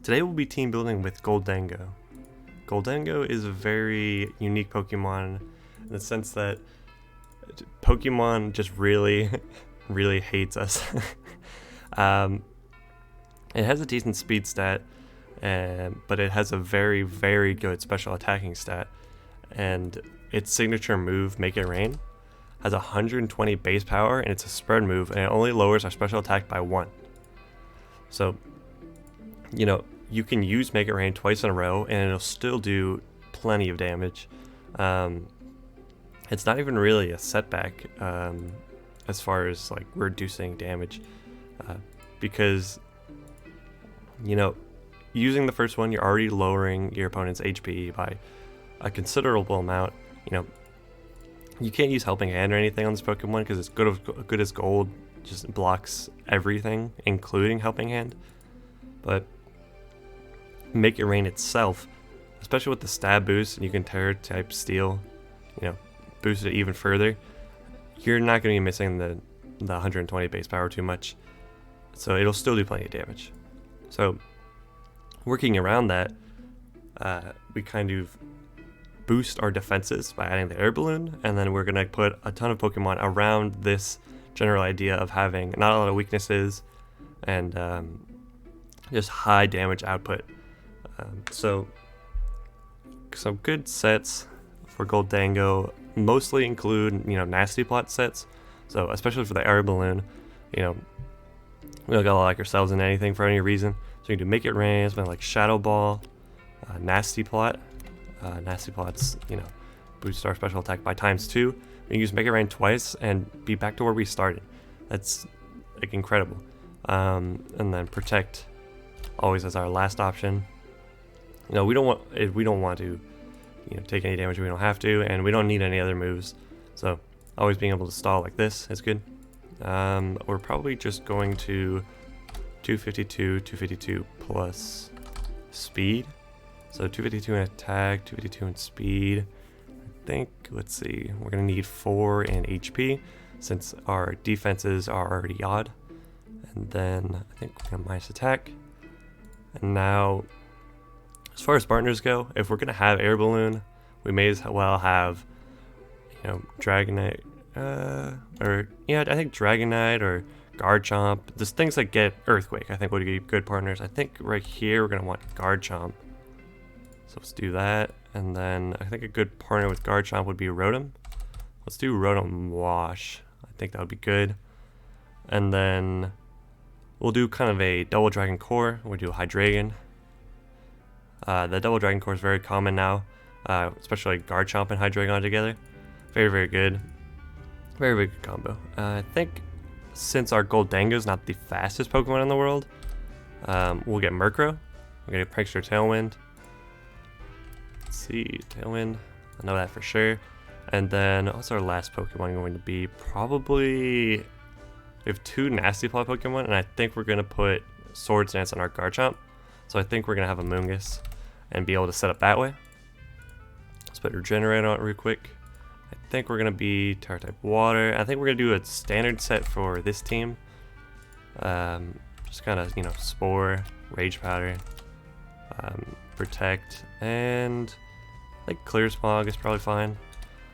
Today we'll be team building with Gholdengo. Gholdengo is a very unique Pokemon in the sense that Pokemon just really, really hates us. It has a decent speed stat, but it has a very, very good special attacking stat. And its signature move, Make It Rain, has 120 base power, and it's a spread move, and it only lowers our special attack by 1. So, you know, you can use Make It Rain twice in a row, and it'll still do plenty of damage. It's not even really a setback as far as like reducing damage, because, you know, using the first one, you're already lowering your opponent's HP by a considerable amount. You know, you can't use Helping Hand or anything on this Pokemon because it's good as gold, just blocks everything, including Helping Hand. But Make It Rain itself, especially with the stab boost, and you can Terror type Steel, you know, boost it even further. You're not going to be missing the 120 base power too much, so it'll still do plenty of damage. So working around that, we kind of boost our defenses by adding the air balloon, and then we're going to put a ton of Pokemon around this general idea of having not a lot of weaknesses and just high damage output. So some good sets for Gholdengo mostly include, you know, nasty plot sets. So especially for the air balloon, you know, we don't gotta like ourselves in anything for any reason. So you can do Make It Rain, something like Shadow Ball, Nasty Plot. Nasty Plots, you know, boost our special attack by ×2. We can use Make It Rain twice and be back to where we started. That's like incredible. And then Protect always as our last option. You know, we don't want to, you know, take any damage we don't have to, and we don't need any other moves. So always being able to stall like this is good. We're probably just going to 252 plus speed. So 252 in attack, 252 in speed. I think, let's see, we're gonna need 4 in HP since our defenses are already odd. And then I think we're gonna minus attack. And now, as far as partners go, if we're gonna have air balloon, we may as well have, you know, Dragonite, I think Dragonite or Garchomp. Just things that get Earthquake, I think would be good partners. I think right here we're gonna want Garchomp. So let's do that, and then I think a good partner with Garchomp would be Rotom. Let's do Rotom Wash. I think that would be good. And then we'll do kind of a double Dragon Core. We'll do a Hydreigon. The double Dragon Core is very common now, especially like Garchomp and Hydreigon together. Very, very good. Very, very good combo. I think since our Gholdengo is not the fastest Pokemon in the world, we'll get Murkrow. We're going to Prankster Tailwind. Let's see, Tailwind. I know that for sure. And then what's our last Pokemon going to be? Probably, we have 2 Nasty Plot Pokemon, and I think we're going to put Swords Dance on our Garchomp. So I think we're going to have a Moongus and be able to set up that way. Let's put Regenerate on it real quick. I think we're going to be Terra type Water. I think we're going to do a standard set for this team. Just kind of, you know, Spore, Rage Powder, Protect, and I think Clear Smog is probably fine.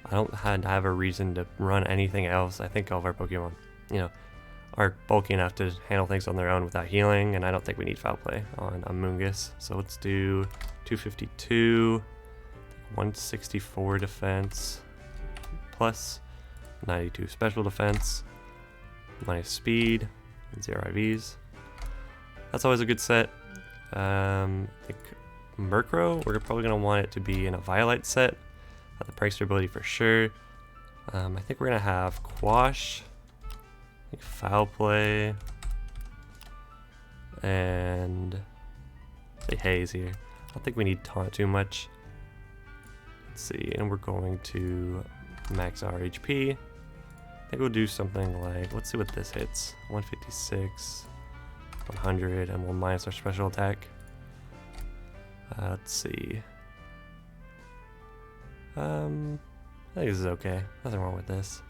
I don't have a reason to run anything else. I think all of our Pokemon, you know, are bulky enough to handle things on their own without healing, and I don't think we need Foul Play on a Moongus. So let's do 252, 164 defense, plus 92 special defense, minus speed, and 0 IVs. That's always a good set. I think Murkrow, we're probably going to want it to be in a Violite set. The Prankster ability for sure. I think we're going to have Quash, Foul Play, and say Haze here. I don't think we need Taunt too much. Let's see, and we're going to max our HP. I think we'll do something like, let's see what this hits. 156, 100, and we'll minus our special attack. Let's see. I think this is okay. Nothing wrong with this.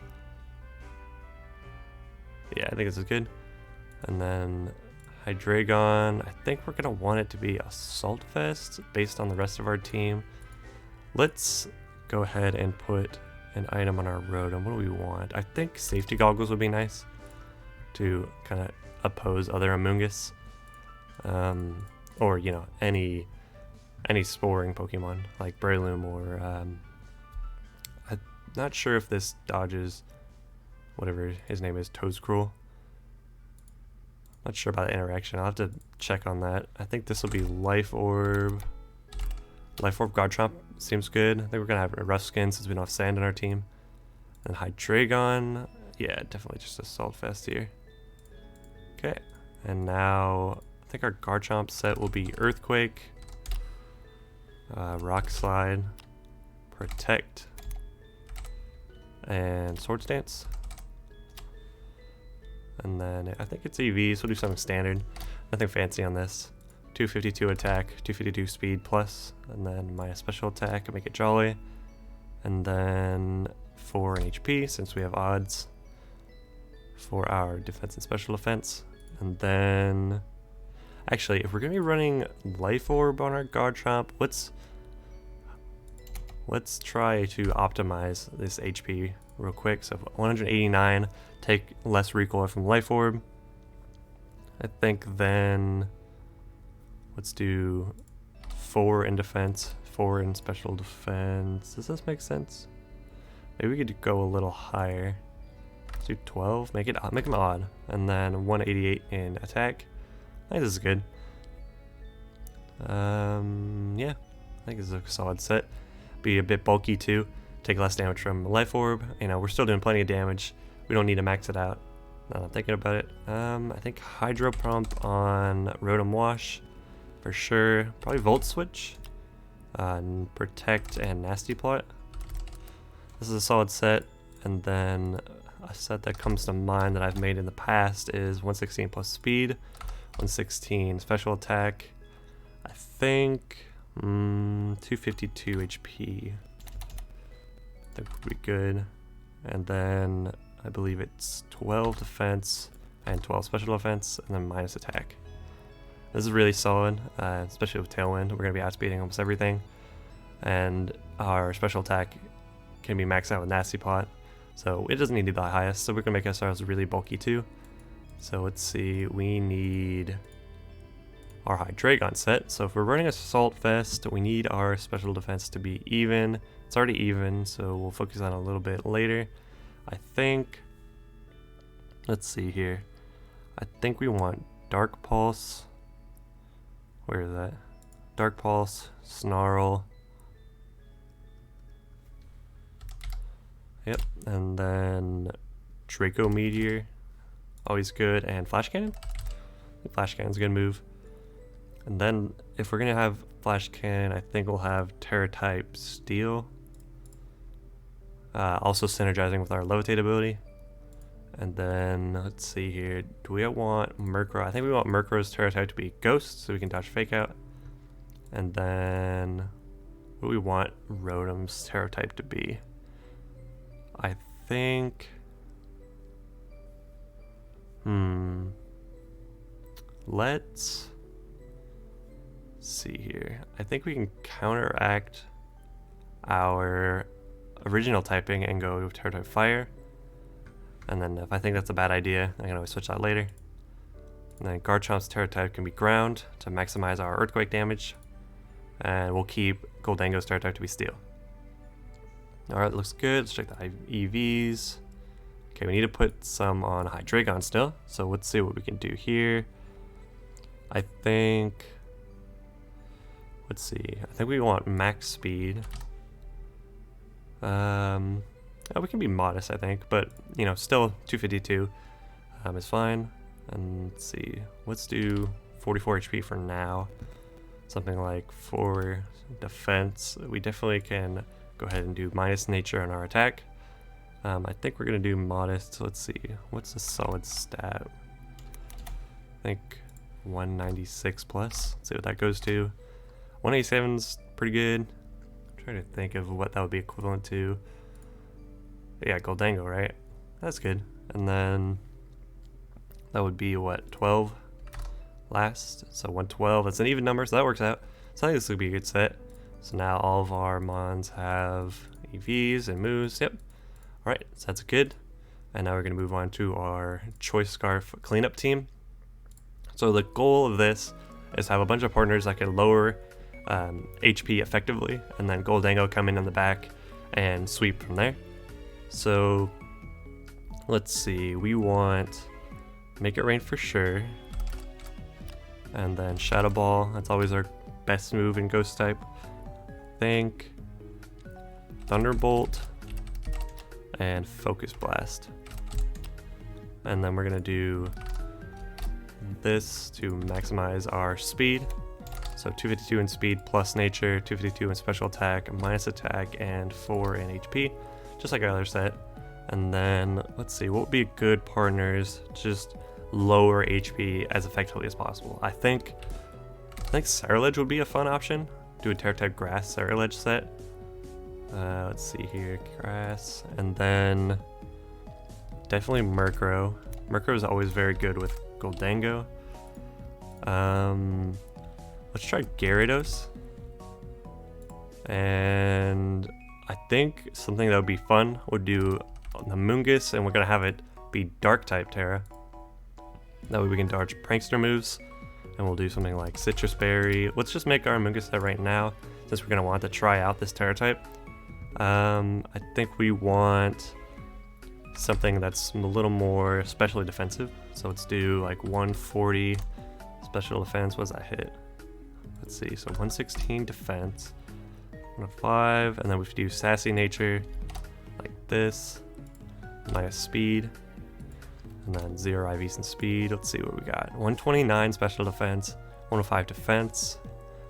Yeah, I think this is good. And then Hydreigon, I think we're gonna want it to be Assault Vest based on the rest of our team. Let's go ahead and put an item on our Rotom. What do we want? I think safety goggles would be nice to kind of oppose other Amoonguss. Or, you know, any sporing Pokemon like Breloom or I'm not sure if this dodges whatever his name is, Toedscruel. Not sure about the interaction. I'll have to check on that. I think this will be Life Orb. Life Orb Garchomp seems good. I think we're gonna have a rough skin since we don't have sand in our team. And Hydreigon, yeah, definitely just Assault Vest here. Okay, and now I think our Garchomp set will be Earthquake, Rock Slide, Protect, and Swords Dance. And then I think it's EV, so we'll do something standard. Nothing fancy on this. 252 attack, 252 speed plus, and then my special attack, make it jolly. And then 4 in HP, since we have odds for our defense and special defense. And then, actually, if we're going to be running Life Orb on our Garchomp, let's try to optimize this HP real quick. So 189, take less recoil from Life Orb. I think then let's do 4 in defense, 4 in special defense. Does this make sense? Maybe we could go a little higher. Let's do 12, make them odd. And then 188 in attack. I think this is good. Yeah, I think this is a solid set. Be a bit bulky too. Take less damage from Life Orb. You know, we're still doing plenty of damage. We don't need to max it out. Now I'm thinking about it. I think Hydro Pump on Rotom Wash for sure. Probably Volt Switch, Protect, and Nasty Plot. This is a solid set. And then a set that comes to mind that I've made in the past is 116 plus speed, 116 special attack. I think 252 HP. I think would be good. And then I believe it's 12 defense and 12 special defense, and then minus attack. This is really solid, especially with Tailwind. We're going to be outspeeding almost everything. And our special attack can be maxed out with Nasty Plot. So it doesn't need to be the highest, so we're going to make ourselves really bulky too. So let's see, we need our Hydreigon set. So if we're running Assault Vest, we need our special defense to be even. It's already even, so we'll focus on it a little bit later. I think, let's see here. I think we want Dark Pulse. Where is that? Dark Pulse, Snarl. Yep, and then Draco Meteor, always good, and Flash Cannon. I think Flash Cannon's a good move. And then if we're gonna have Flash Cannon, I think we'll have Terra Type Steel. Also synergizing with our Levitate ability. And then let's see here. Do we want Murkrow? I think we want Murkrow's Terra Type to be Ghost, so we can dodge Fake Out. And then what do we want Rotom's Terra Type to be? I think. Let's see here. I think we can counteract our original typing and go to Terra Type Fire. And then if I think that's a bad idea, I can always switch that later. And then Garchomp's Terra Type can be Ground to maximize our Earthquake damage. And we'll keep Gholdengo's Terra Type to be Steel. Alright, looks good. Let's check the EVs. Okay, we need to put some on Hydreigon still. So let's see what we can do here. I think, let's see. I think we want max speed. We can be modest, I think, but you know, still 252 is fine. And let's see, let's do 44 HP for now. Something like 4 defense. We definitely can go ahead and do minus nature on our attack. I think we're gonna do modest. So let's see, what's a solid stat? I think 196 plus. Let's see what that goes to. 187's pretty good. I'm trying to think of what that would be equivalent to. Yeah, Gholdengo, right? That's good. And then that would be what, 12 last. So 112, that's an even number, so that works out. So I think this would be a good set. So now all of our mons have EVs and moves. Yep. Alright, so that's good. And now we're going to move on to our Choice Scarf cleanup team. So the goal of this is to have a bunch of partners that can lower HP effectively, and then Gholdengo come in the back and sweep from there. So let's see, we want Make It Rain for sure, and then Shadow Ball, that's always our best move in Ghost type. Think Thunderbolt and Focus Blast. And then we're gonna do this to maximize our speed. So 252 in speed plus nature, 252 in special attack, minus attack, and 4 in HP, just like our other set. And then let's see, what would be good partners to just lower HP as effectively as possible? I think Scarlet would be a fun option. Do a Terra type grass Scarlet set. Let's see here, grass, and then definitely Murkrow. Murkrow is always very good with Gholdengo. Let's try Gyarados. And I think something that would be fun would do the Mungus, and we're gonna have it be Dark type Terra. That way we can dodge Prankster moves, and we'll do something like Citrus Berry. Let's just make our Mungus set right now, since we're gonna want to try out this Terra type. I think we want something that's a little more specially defensive. So let's do like 140 special defense. What does that hit? Let's see, so 116 defense, 105, and then we do Sassy Nature, like this, minus speed, and then 0 IVs and speed. Let's see what we got. 129 special defense, 105 defense,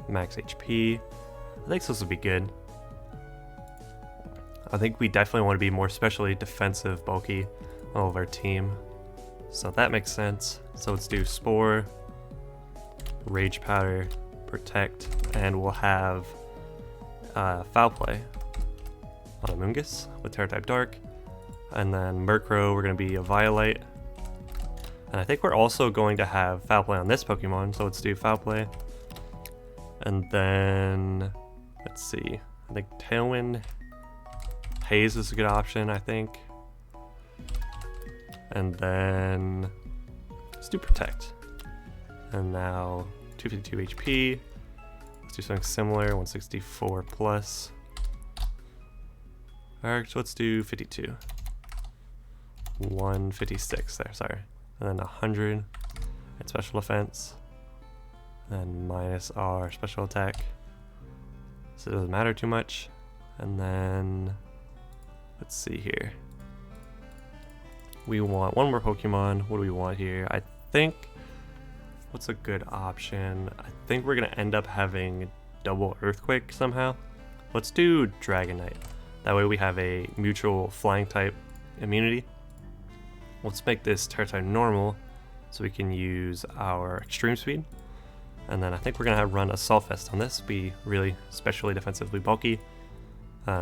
max HP. I think this will be good. I think we definitely want to be more specially defensive, bulky, all of our team. So that makes sense. So let's do Spore, Rage Powder, Protect, and we'll have Foul Play on a Mungus with Terra type Dark. And then Murkrow, we're going to be a Violite. And I think we're also going to have Foul Play on this Pokemon, so let's do Foul Play. And then, let's see, I think Tailwind Haze is a good option, I think. And then let's do Protect. And now 252 HP. Let's do something similar, 164 plus. Alright, so let's do 52. 156 there, sorry. And then 100 in special defense. And minus our special attack. So it doesn't matter too much. And then let's see here. We want one more Pokemon. What do we want here? I think, what's a good option? I think we're gonna end up having double Earthquake somehow. Let's do Dragonite. That way we have a mutual flying type immunity. Let's make this Terra type normal so we can use our extreme speed. And then I think we're gonna run Assault Vest on this, be really specially defensively bulky,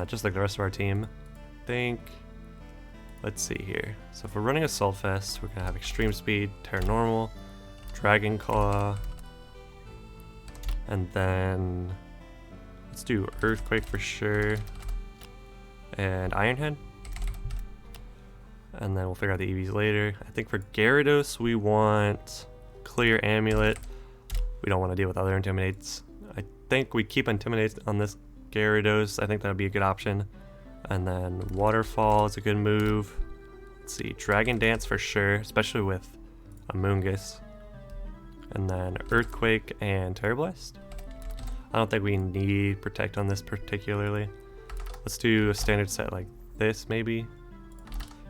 just like the rest of our team. I think, let's see here. So if we're running Assault Vest, we're gonna have extreme speed, Terra normal, Dragon Claw, and then let's do Earthquake for sure, and Iron Head. And then we'll figure out the EVs later. I think for Gyarados, we want Clear Amulet. We don't want to deal with other Intimidates. I think we keep Intimidate on this Gyarados. I think that would be a good option. And then Waterfall is a good move. Let's see, Dragon Dance for sure, especially with a Mungus. And then Earthquake and Terra Blast. I don't think we need Protect on this particularly. Let's do a standard set like this maybe.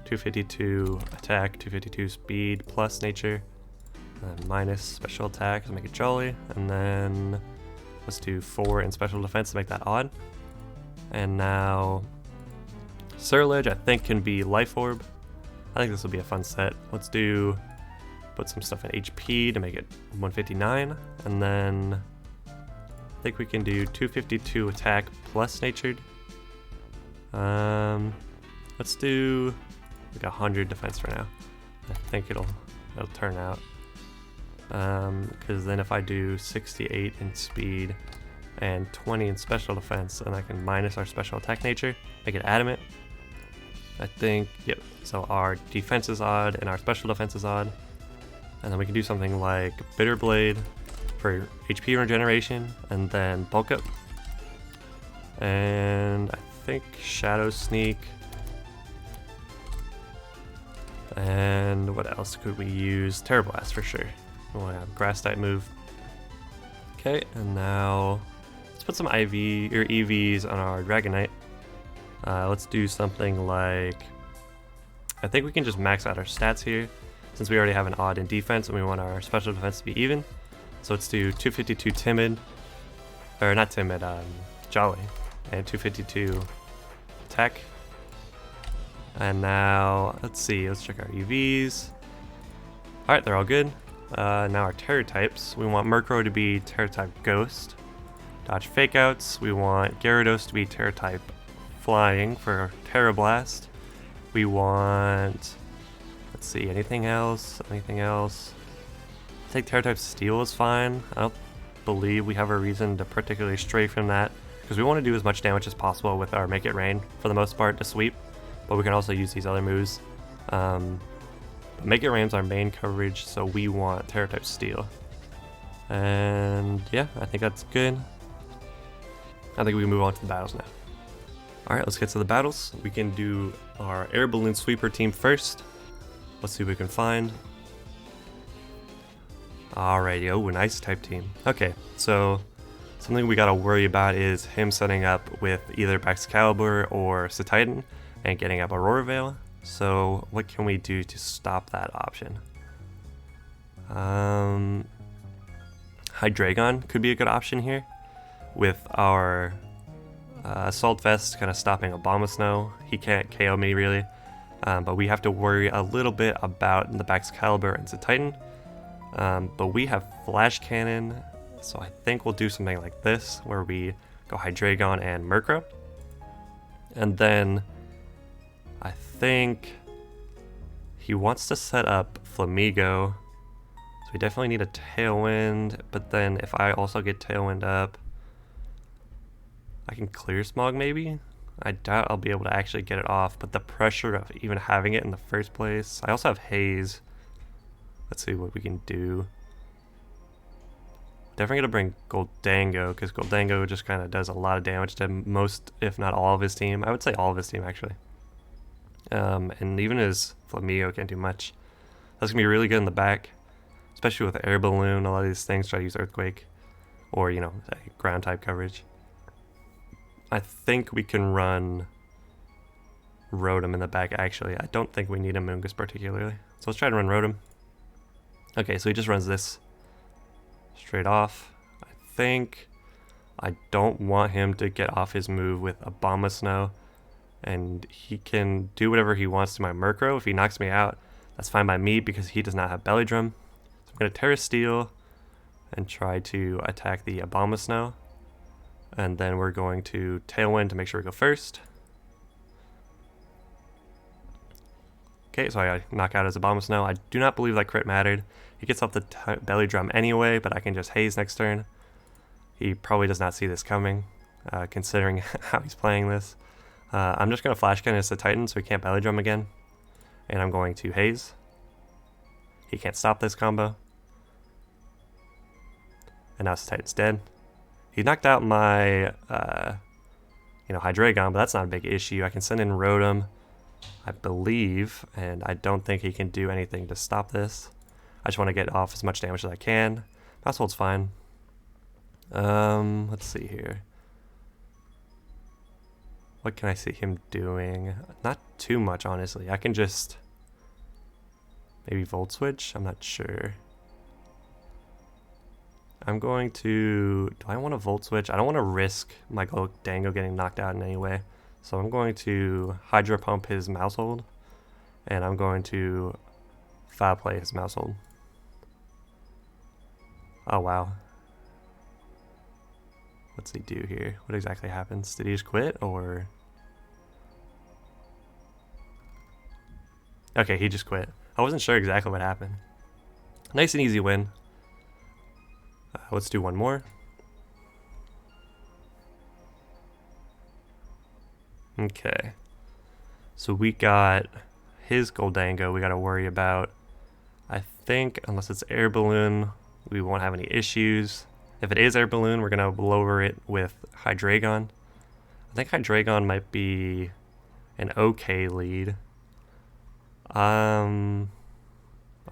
252 attack, 252 speed plus nature, and minus special attack to make it jolly, and then let's do 4 in special defense to make that odd. And now Surge I think can be Life Orb. I think this will be a fun set. Let's put some stuff in HP to make it 159, and then I think we can do 252 attack plus natured. Let's do like 100 defense for now. I think it'll turn out. because then if I do 68 in speed and 20 in special defense, and I can minus our special attack nature, make it adamant. I think, yep, so our defense is odd and our special defense is odd. And then we can do something like Bitter Blade for HP regeneration, and then bulk up. And I think Shadow Sneak. And what else could we use? Terra Blast for sure. We want to have grass type move. Okay, and now let's put some IV or EVs on our Dragonite. Let's do something like, I think we can just max out our stats here since we already have an odd in defense and we want our special defense to be even. So let's do 252 timid, or not timid, jolly, and 252 attack. And now let's see, let's check our EVs. Alright, they're all good. Now our Terror types. We want Murkrow to be Terror type Ghost. Dodge Fake Outs. We want Gyarados to be Terror type Flying for Terra Blast. We want, let's see, anything else? Anything else? I think Terror type Steel is fine. I don't believe we have a reason to particularly stray from that because we want to do as much damage as possible with our Make It Rain for the most part to sweep, but we can also use these other moves. Make It Rain's our main coverage, so we want Terror type Steel. And yeah, I think that's good. I think we can move on to the battles now. Alright, let's get to the battles. We can do our Air Balloon Sweeper team first. Let's see what we can find. Alrighty, oh, an Ice type team. Okay, so something we gotta worry about is him setting up with either Excalibur or Cetitan and getting up Aurora Veil. So what can we do to stop that option? Hydreigon could be a good option here with our Assault Vest kind of stopping Abomasnow. He can't KO me really, but we have to worry a little bit about the Excalibur and Cetitan. But we have Flash Cannon, so I think we'll do something like this where we go Hydreigon and Murkrow. And then I think he wants to set up Flamigo, so we definitely need a Tailwind, but then if I also get Tailwind up, I can Clear Smog maybe? I doubt I'll be able to actually get it off, but the pressure of even having it in the first place. I also have Haze. Let's see what we can do. Definitely gonna bring Gholdengo, because Gholdengo just kind of does a lot of damage to most, if not all of his team. I would say all of his team actually. And even his Flamigo can't do much. That's gonna be really good in the back, especially with Air Balloon. A lot of these things try to use Earthquake, or you know, ground type coverage. I think we can run Rotom in the back actually. I don't think we need a Moongus particularly. So let's try to run Rotom. Okay, so he just runs this straight off. I think I don't want him to get off his move with Abomasnow, and he can do whatever he wants to my Murkrow. If he knocks me out, that's fine by me because he does not have Belly Drum. So I'm going to Terra Steel and try to attack the Abomasnow. And then we're going to Tailwind to make sure we go first. Okay, so I knock out his Abomasnow. I do not believe that crit mattered. He gets off the Belly Drum anyway, but I can just Haze next turn. He probably does not see this coming, considering how he's playing this. I'm just going to Flash Cannon his Titan so he can't Belly Drum again. And I'm going to Haze. He can't stop this combo. And now Titan's dead. He knocked out my, Hydreigon, but that's not a big issue. I can send in Rotom, I believe, and I don't think he can do anything to stop this. I just want to get off as much damage as I can. Mouse Hold's fine. Let's see here. What can I see him doing? Not too much, honestly. I can just maybe Volt Switch? I'm not sure. I'm going to... Do I want to Volt Switch? I don't want to risk my Gholdengo getting knocked out in any way. So I'm going to Hydro Pump his Mousehold. And I'm going to Foul Play his Mousehold. Oh, wow. What's he do here? What exactly happens? Did he just quit, or... Okay, he just quit. I wasn't sure exactly what happened. Nice and easy win. Let's do one more. Okay. So we got his Gholdengo we got to worry about. I think unless it's air balloon, we won't have any issues. If it is air balloon, we're going to lower it with Hydreigon. I think Hydreigon might be an okay lead. Although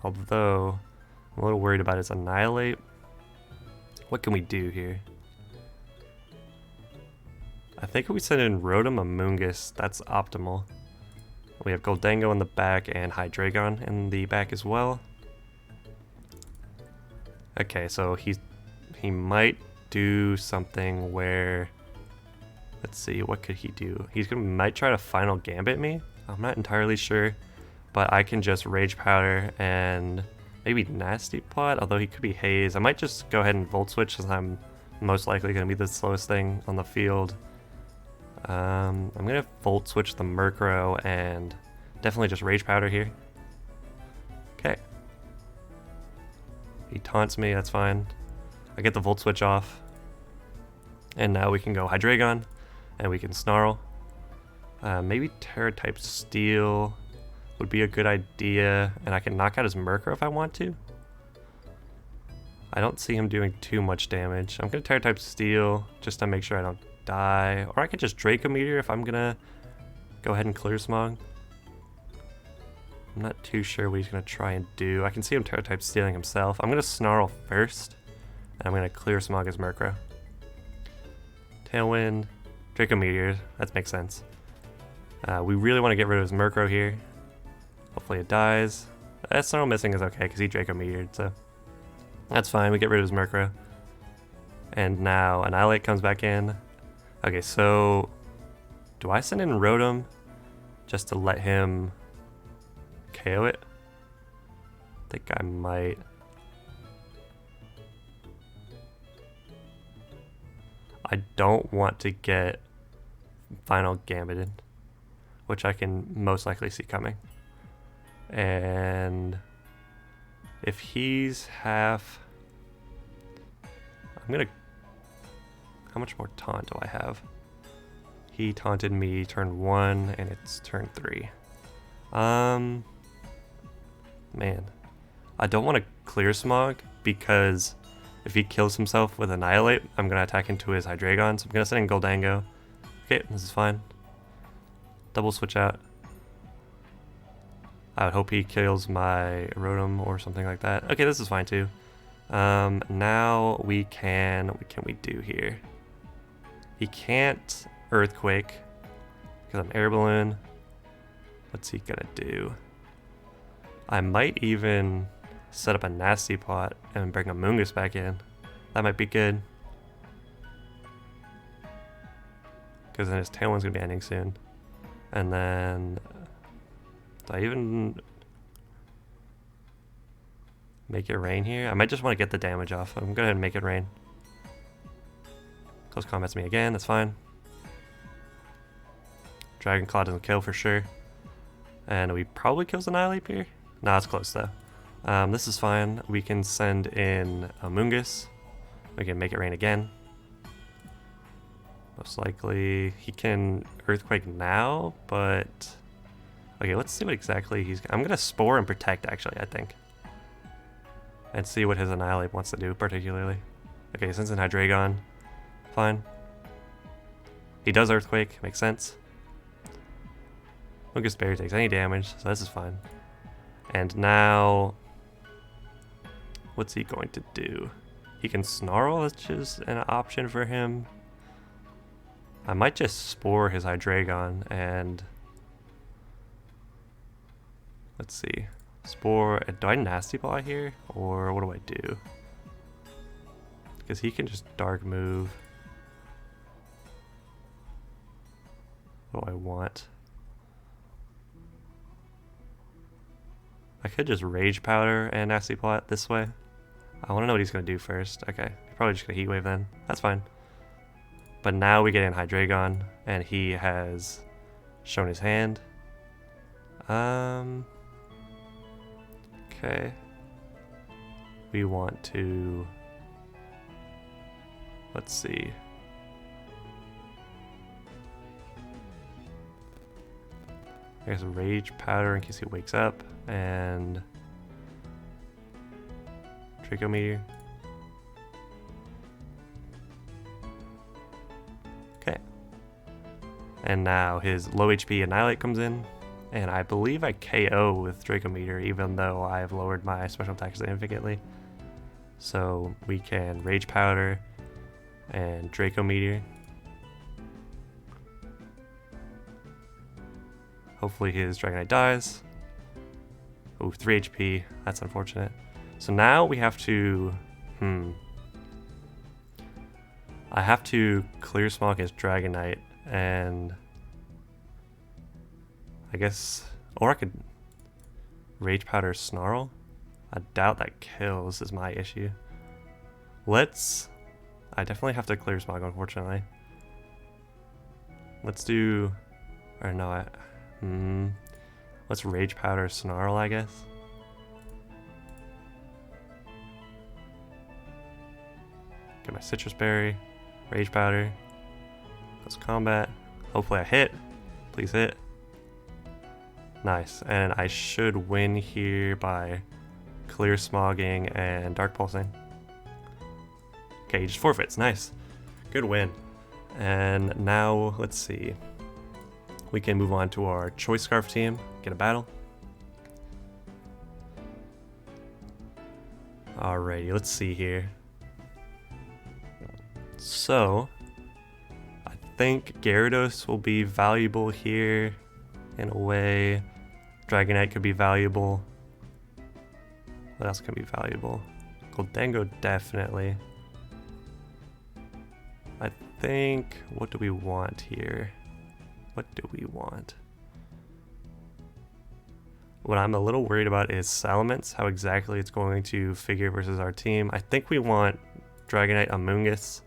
I'm a little worried about his Annihilate. What can we do here? I think if we send in Rotom Amoonguss, that's optimal. We have Gholdengo in the back and Hydreigon in the back as well. Okay, so he might do something where, let's see, what could he do? Might try to Final Gambit me. I'm not entirely sure, but I can just Rage Powder and maybe Nasty Plot, although he could be Haze. I might just go ahead and Volt Switch since I'm most likely going to be the slowest thing on the field. I'm going to Volt Switch the Murkrow and definitely just Rage Powder here. Okay. He taunts me, that's fine. I get the Volt Switch off. And now we can go Hydreigon and we can Snarl. Maybe Terra-type Steel would be a good idea, and I can knock out his Murkrow if I want to. I don't see him doing too much damage. I'm going to Terra-type Steel just to make sure I don't die. Or I could just Draco Meteor if I'm going to go ahead and Clear Smog. I'm not too sure what he's going to try and do. I can see him Terra-type Stealing himself. I'm going to Snarl first, and I'm going to Clear Smog his Murkrow. Tailwind, Draco Meteor, that makes sense. We really want to get rid of his Murkrow here. Hopefully it dies. That Snarl missing is okay because he Draco Meteored, so that's fine. We get rid of his Murkrow. And now Annihilate comes back in. Okay, so do I send in Rotom just to let him KO it? I think I might. I don't want to get Final Gambited, which I can most likely see coming. And if he's half, I'm gonna, how much more taunt do I have? He taunted me turn 1 and it's turn 3. Man, I don't want to Clear Smog because if he kills himself with Annihilate, I'm gonna attack into his Hydreigon, so I'm gonna send in Gholdengo. Okay, this is fine. Double switch out. I would hope he kills my Rotom or something like that. Okay, this is fine too. Now we can, what can we do here? He can't Earthquake because I'm Air Balloon. What's he gonna do? I might even set up a Nasty Plot and bring a Amoonguss back in. That might be good. Because then his Tailwind's gonna be ending soon. And then do I even make it rain here? I might just want to get the damage off. I'm going to go ahead and make it rain. Close combat's me again, that's fine. Dragon Claw doesn't kill for sure. And we probably kills Annihilate here? Nah, it's close though. This is fine. We can send in Amoonguss. We can make it rain again. Most likely he can Earthquake now, but okay, let's see what exactly he's. I'm gonna Spore and Protect actually, I think, and see what his Annihilate wants to do particularly. Okay, since in Hydreigon, fine. He does Earthquake, makes sense. Lucas barely takes any damage, so this is fine. And now, what's he going to do? He can Snarl, which is an option for him. I might just Spore his Hydreigon and let's see. Spore, do I Nasty Ball here? Or what do I do? Because he can just Dark Move. What do I want? I could just Rage Powder and Nasty Plot this way. I want to know what he's going to do first. Okay, he's probably just going to Heat Wave then. That's fine. But now we get in Hydreigon, and he has shown his hand. Okay. We want to Let's see. There's a Rage Powder in case he wakes up, and Draco Meteor. Okay. And now his low HP Annihilate comes in, and I believe I KO with Draco Meteor even though I've lowered my special attack significantly. So we can Rage Powder and Draco Meteor. Hopefully his Dragonite dies. Oh, 3 HP. That's unfortunate. So now we have to... I have to Clear Smog his Dragonite, and... I guess... Or I could Rage Powder Snarl? I doubt that kills is my issue. Let's... I definitely have to Clear Smog, unfortunately. Let's do... Or no, let's Rage Powder Snarl, I guess. Get my Citrus Berry, Rage Powder. Let's combat. Hopefully I hit. Please hit. Nice. And I should win here by Clear Smogging and Dark Pulsing. Okay, he just forfeits. Nice. Good win. And now, let's see. We can move on to our Choice Scarf team, get a battle. Alrighty, let's see here. So, I think Gyarados will be valuable here in a way. Dragonite could be valuable. What else can be valuable? Gholdengo definitely. I think, what do we want here? What do we want? What I'm a little worried about is Salamence, how exactly it's going to figure versus our team. I think we want Dragonite, Amoonguss,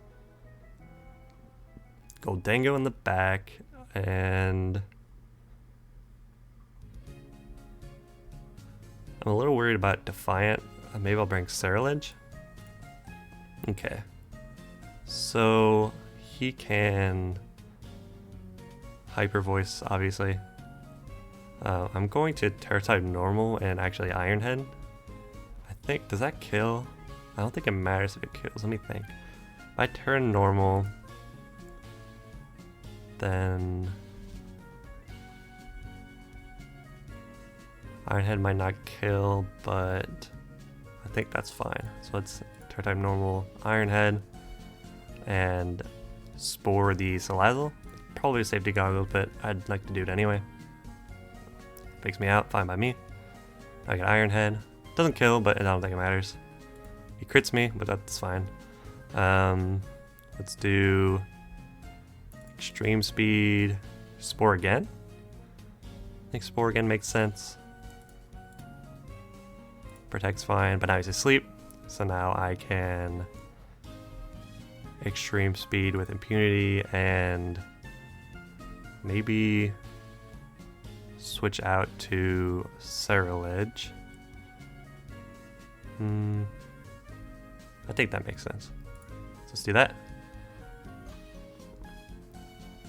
Gholdengo in the back, and I'm a little worried about Defiant. Maybe I'll bring Ceruledge. Okay. So he can Hyper Voice, obviously. I'm going to Terra-type Normal and actually Iron Head. I think, does that kill? I don't think it matters if it kills. Let me think. If I turn Normal, then Iron Head might not kill, but I think that's fine. So let's Terra-type Normal, Iron Head, and Spore the Salazzle. Probably a safety goggles, but I'd like to do it anyway. Fakes me out, fine by me. I get Iron Head. Doesn't kill, but I don't think it matters. He crits me, but that's fine. Let's do Extreme Speed, Spore again. I think Spore again makes sense. Protect's fine, but now he's asleep. So now I can Extreme Speed with Impunity and maybe switch out to Ceruledge. I think that makes sense. So let's do that.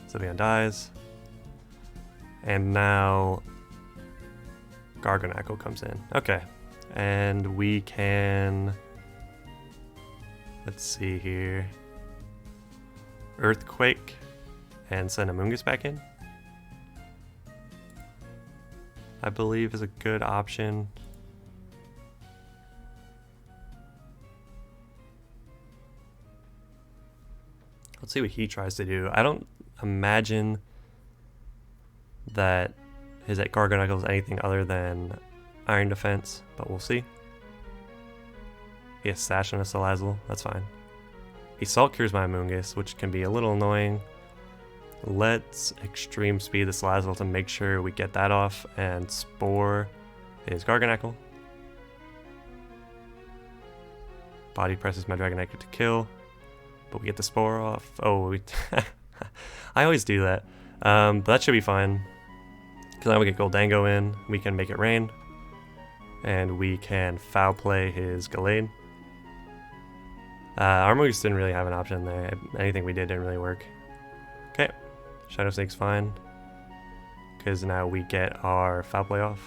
Sylveon dies. And now Garganacl comes in. Okay. And we can... Let's see here. Earthquake and send Amoonguss back in. I believe is a good option. Let's see what he tries to do. I don't imagine that his Garganacl is anything other than Iron Defense, but we'll see. He has Sash on a Salazzle, that's fine. He Salt Cures my Amoonguss, which can be a little annoying. Let's Extreme Speed the Salazzle to make sure we get that off, and Spore his Garganacl. Body presses my Dragonite to kill, but we get the Spore off. Oh, I always do that. But that should be fine. Because now we get Gholdengo in, we can make it rain. And we can Foul Play his Gallade. Armogus didn't really have an option there. Anything we did didn't really work. Okay, Shadow Snake's fine. Because now we get our foul play off.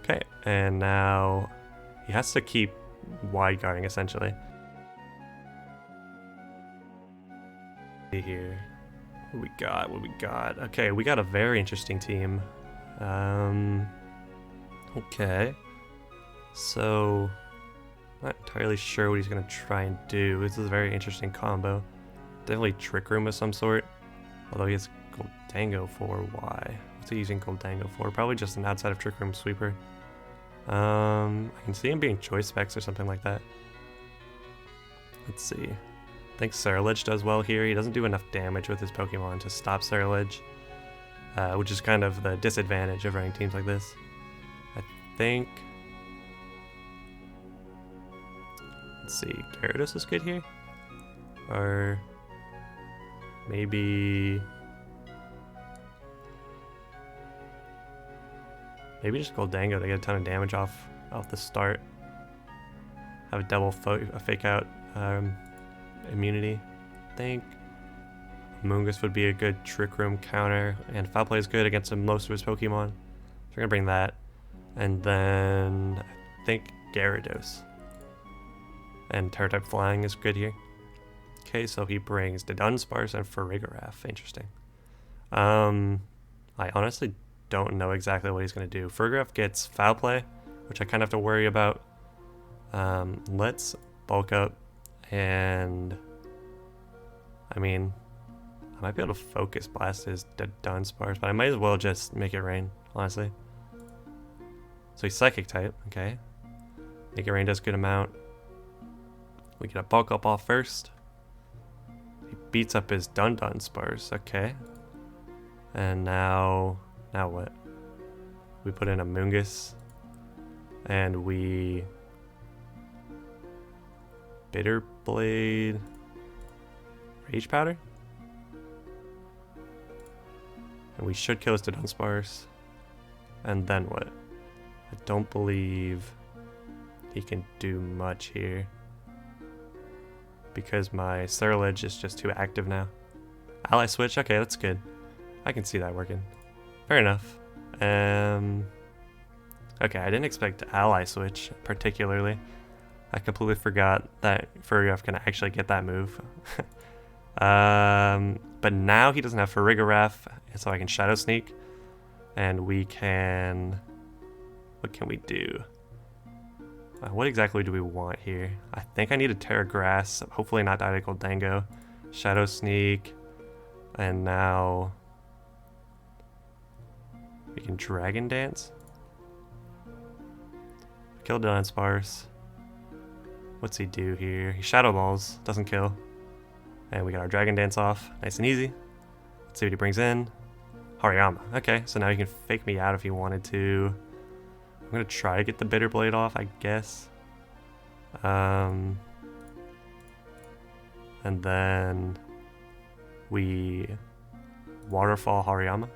Okay, and now he has to keep wide guarding essentially. Here, what we got? What we got? Okay, we got a very interesting team. Okay, so not entirely sure what he's gonna try and do. This is a very interesting combo. Definitely Trick Room of some sort. Although he has Gholdengo for why? What's he using Gholdengo for? Probably just an outside of Trick Room sweeper. I can see him being Choice Specs or something like that. Let's see. I think Scarlet does well here. He doesn't do enough damage with his Pokemon to stop Scarlet, which is kind of the disadvantage of running teams like this. I think... Let's see. Gyarados is good here? Or... maybe just Gholdengo to get a ton of damage off the start. Have a double fake out immunity. I think Mungus would be a good Trick Room counter, and Foul Play is good against most of his Pokemon. So we're gonna bring that, and then I think Gyarados and Terra type Flying is good here. Okay, so he brings the Dunsparce and Farigiraf. Interesting. I honestly don't know exactly what he's going to do. Farigiraf gets Foul Play, which I kind of have to worry about. Let's bulk up, and I mean, I might be able to Focus Blast his Dunsparce, but I might as well just make it rain, honestly. So he's Psychic type, okay. Make it rain does a good amount. We get a bulk up off first. He beats up his Dunsparce, okay. And now what? We put in a Mungus, and we Bitter Blade, Rage Powder, and we should kill his Dunsparce. And then what? I don't believe he can do much here, because my Scarlet is just too active now. Ally Switch, okay, that's good. I can see that working. Fair enough. Okay, I didn't expect Ally Switch particularly. I completely forgot that Farigiraf can actually get that move. But now he doesn't have Farigiraf, so I can Shadow Sneak, and we can... What can we do? What exactly do we want here? I think I need a Terra Grass, hopefully not die to Gholdengo. Shadow Sneak, and now we can Dragon Dance. Kill Dunsparce. What's he do here? He Shadow Balls, doesn't kill. And we got our Dragon Dance off, nice and easy. Let's see what he brings in. Hariyama, okay, so now he can fake me out if he wanted to. I'm gonna try to get the Bitter Blade off, I guess. And then we Waterfall Hariyama.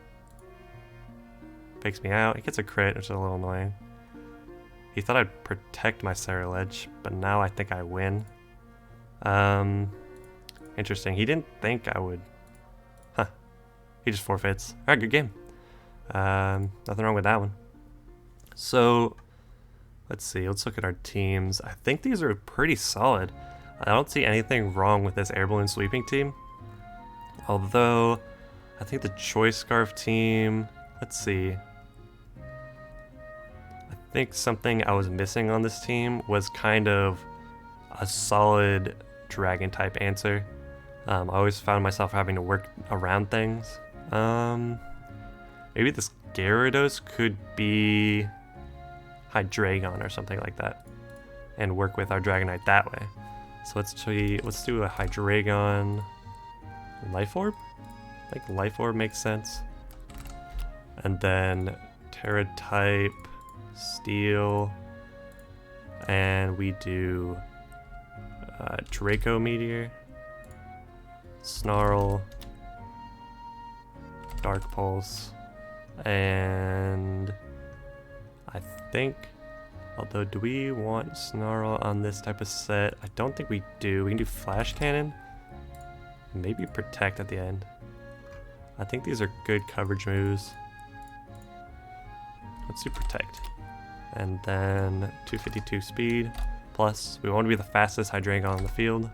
Fakes me out. He gets a crit, which is a little annoying. He thought I'd protect my Scarlet, but now I think I win. Interesting. He didn't think I would. Huh. He just forfeits. Alright, good game. Nothing wrong with that one. So, let's see. Let's look at our teams. I think these are pretty solid. I don't see anything wrong with this Air Balloon Sweeping team. Although, I think the Choice Scarf team... Let's see. I think something I was missing on this team was kind of a solid Dragon type answer. I always found myself having to work around things. Maybe this Gyarados could be Hydreigon or something like that, and work with our Dragonite that way. So let's do a Hydreigon Life Orb. I think Life Orb makes sense. And then Terra type, Steel, and we do Draco Meteor, Snarl, Dark Pulse, and I think Although, do we want Snarl on this type of set? I don't think we do. We can do Flash Cannon. Maybe Protect at the end. I think these are good coverage moves. Let's do Protect. And then 252 speed. Plus, we want to be the fastest Hydreigon on the field.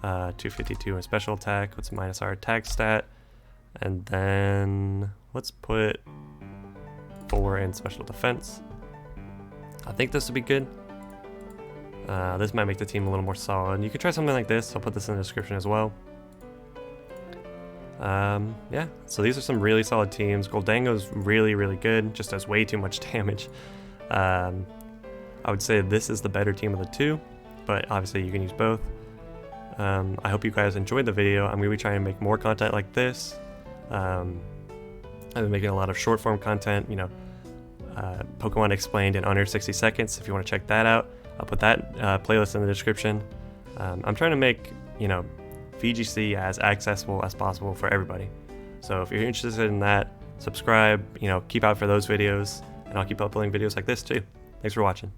252 in special attack. Let's minus our attack stat. And then let's put 4 in special defense. I think this would be good. This might make the team a little more solid. You could try something like this. I'll put this in the description as well. Yeah, so these are some really solid teams. Gholdengo's really, really good. Just does way too much damage. I would say this is the better team of the two, but obviously you can use both. I hope you guys enjoyed the video. I'm going to be trying to make more content like this. I've been making a lot of short form content, you know, Pokemon explained in under 60 seconds. If you want to check that out, I'll put that playlist in the description. I'm trying to make, you know, VGC as accessible as possible for everybody. So if you're interested in that, subscribe, you know, keep out for those videos, and I'll keep uploading videos like this too. Thanks for watching.